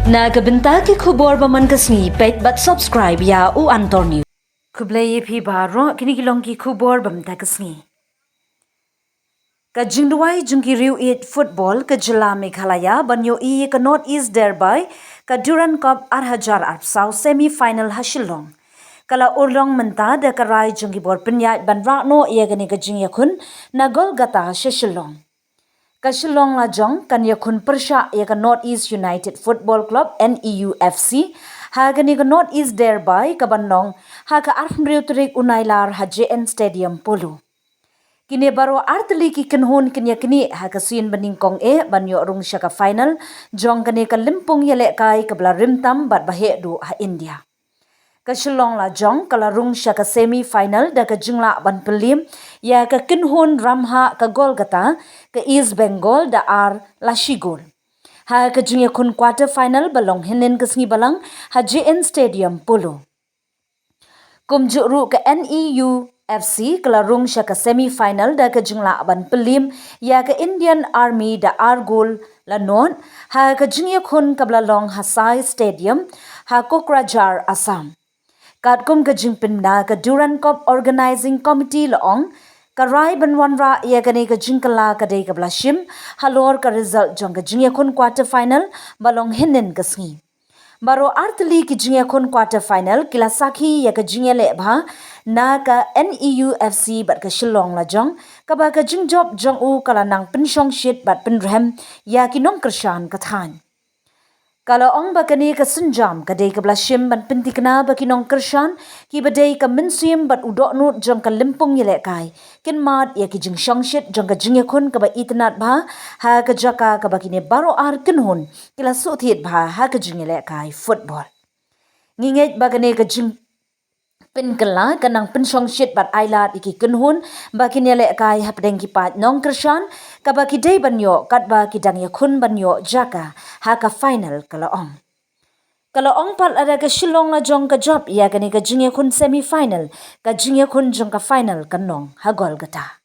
Nagabenta ke khubor baman kasni pet but subscribe ya u antor news. Kublai phi baro kini kilong ki khubor bamta kasni. Ka jingduai jungki riu it football ka jila Meghalaya banyo ka North East thereby ka Durand Cup 2000 semi final hasilong. Kala urlong menta da karai jungki bor penyat ban rakno gani ka jingyakun na gol gata hasilong. Iaknieh Lajong kan yakun persya ka North East United Football Club NEUFC ha gani ka North East thereby ka banong ha ka armriu turik unailar ha JN Stadium Polo. Kini baro artli ki kenhun Iaknieh ha ka sin baningkong banyo rung sya ka final jong kani ka limpung yelek kai ka bla rimtam bat bahe du ha India. Iaknieh Lajong kala rung sya ka semi final da ka jingla ban pelim ya ka kenhun ramha ka gol gata ka East Bengal da Lashigur. Ha ka jingyakun quarter final balong hinin kasngi balang ha JN Stadium Polo. Kumjuru ka NEUFC kala rung sya ka semi final da ka jingla ban pelim ya ka Indian Army da Argol lanon ha ka jingyakun kablalong ha Sai Stadium ha Kokrajhar Assam. Katkum ka jingpinna ka Durand Cup Organizing Committee laong karai banwanra gani ka jingkala ka day ka blashim halor ka result jong ka jingyakun quarter final balong hinin kasngi. Baro artli ki jingyakun quarter final kila sakhi ka jingyale bha na ka NEUFC bat ka Iaknieh Lajong ka ba ka jingjob jong u kala nang pensyong shit bat penrem ya kinong kershan kathan. Kalau ong bakani ka sunjam ka day ka blashim ban pentikna bakinong kershan ki badai ka mensim bat udok nut jong ka limpung yelek kai kin mat ya ki jing shongshit jong ka jingyakun ka ba itnat bha ha ka jaka ka bakini baro ar kinhun kila suthit bha ha ka jingyelek kai football. Nginget bakani ka jing penkela kanang pensyong shit bat ailat iki kenhun baki nele kai hapdeng ki pat nong kershan ka baki day banyo kat ba ki dang yakun banyo jaka ha ka final kala ong pat ada ka Iaknieh Lajong ka job ya kani ka jingyakun semi final ka jingyakun jong ka final kanong ha gol gata.